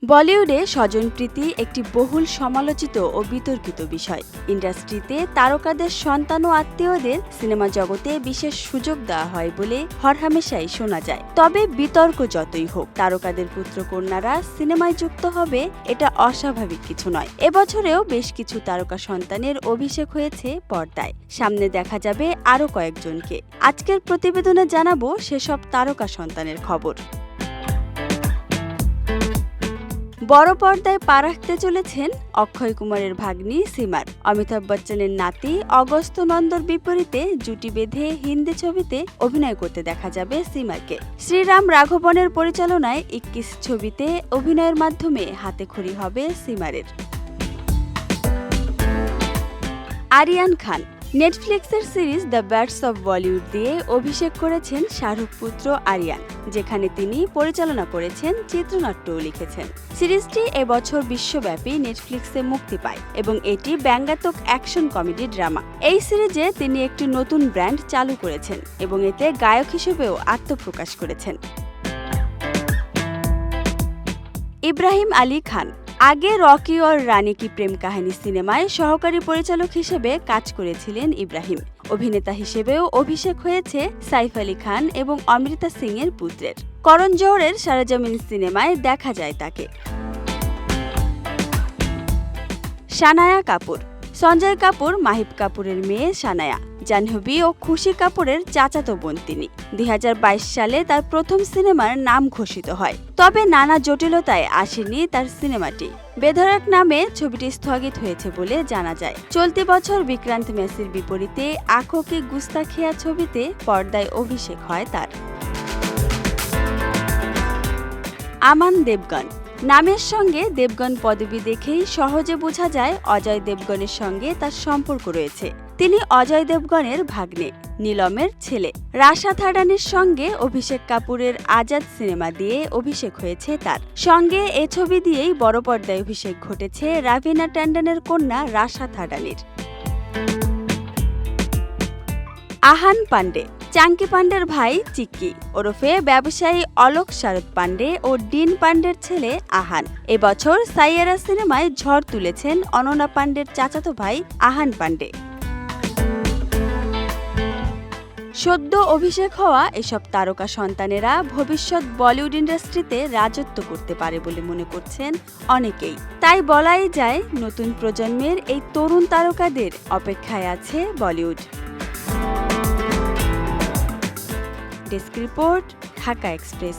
বলিউডে স্বজনপ্রীতি একটি বহুল সমালোচিত ও বিতর্কিত বিষয়। ইন্ডাস্ট্রিতে তারকাদের সন্তান ও আত্মীয়দের সিনেমা জগতে বিশেষ সুযোগ দেওয়া হয় বলে হরহামেশাই শোনা যায়। তবে বিতর্ক যতই হোক, তারকাদের পুত্রকন্যারা সিনেমায় যুক্ত হবে এটা অস্বাভাবিক কিছু নয়। এবছরেও বেশ কিছু তারকা সন্তানের অভিষেক হয়েছে পর্দায়। সামনে দেখা যাবে আরও কয়েকজনকে। আজকের প্রতিবেদনে জানাবো সেসব তারকা সন্তানের খবর। বড় পর্দায় পা রাখতে চলেছেন অক্ষয় কুমারের ভাগ্নি সিমার। অমিতাভ বচ্চনের নাতি অগস্ত্য নন্দর বিপরীতে জুটি বেঁধে হিন্দি ছবিতে অভিনয় করতে দেখা যাবে সিমাকে। শ্রীরাম রাঘবনের পরিচালনায় 21 ছবিতে অভিনয়ের মাধ্যমে হাতেখড়ি হবে সিমারের। আরিয়ান খান নেটফ্লিক্সের series the bads of Bollywood দিয়ে অভিষেক করেছেন শাহরুখ পুত্র আরিয়ান, যেখানে তিনি পরিচালনা করেছেন, চিত্রনাট্যও লিখেছেন। সিরিজটি এবছর বিশ্বব্যাপী নেটফ্লিক্সে মুক্তি পায় এবং এটি ব্যঙ্গাত্মক অ্যাকশন কমেডি ড্রামা। এই সিরিজে তিনি একটি নতুন ব্র্যান্ড চালু করেছেন এবং এতে গায়ক হিসেবেও আত্মপ্রকাশ করেছেন। ইব্রাহিম আলী খান আগে রকি और রানী কি প্রেম কাহিনী সিনেমায় সহকারী পরিচালক হিসেবে কাজ করেছিলেন ইব্রাহিম। অভিনেতা হিসেবেও অভিষেক হয়েছে সাইফ আলী খান এবং অমৃতা সিং এর পুত্রের। করণ জোহরের সারেজামিন সিনেমায় দেখা যায় তাকে। সানায়া কাপুর সঞ্জয় কাপুর মাহিব কাপুরের মেয়ে সানায়া, জাহ্নবী ও খুশি কাপুরের চাচাতো বোন তিনি। 2022 সালে তার প্রথম সিনেমার নাম ঘোষিত হয়, তবে নানা জটিলতায় আসেনি তার সিনেমাটি। বেধড়ক নামে ছবিটি স্থগিত হয়েছে বলে জানা যায়। চলতি বছর বিক্রান্ত মেসির বিপরীতে আঁখো কি গুস্তাখিয়া ছবিতে পর্দায় অভিষেক হয় তার। আমান দেবগন নামের সঙ্গে দেবগন পদবি দেখেই সহজে বোঝা যায় অজয় দেবগনের সঙ্গে তার সম্পর্ক রয়েছে। তিনি অজয় দেবগনের ভাগ্নে, নীলমের ছেলে। রাশা থাডানের সঙ্গে অভিষেক কাপুরের আজাদ সিনেমা দিয়ে অভিষেক হয়েছে তার। সঙ্গে এ ছবি দিয়েই বড় পর্দায় অভিষেক ঘটেছে রাভিনা ট্যান্ডনের কন্যা রাশা থাডানের। আহান পান্ডে চাঙ্কি পান্ডের ভাই চিক্কি ওরফে ব্যবসায়ী অলোক শারদ পান্ডে ও ডিন পান্ডের ছেলে আহান এবছর সাইয়েরা সিনেমায় ঝড় তুলেছেন অনন্যা পান্ডের চাচাতো ভাই আহান পান্ডে। সদ্য অভিষেক হওয়া এসব তারকা সন্তানেরা ভবিষ্যৎ বলিউড ইন্ডাস্ট্রিতে রাজত্ব করতে পারে বলে মনে করছেন অনেকেই। তাই বলাই যায়, নতুন প্রজন্মের এই তরুণ তারকাদের অপেক্ষায় আছে Bollywood. Desk report, Dhaka express.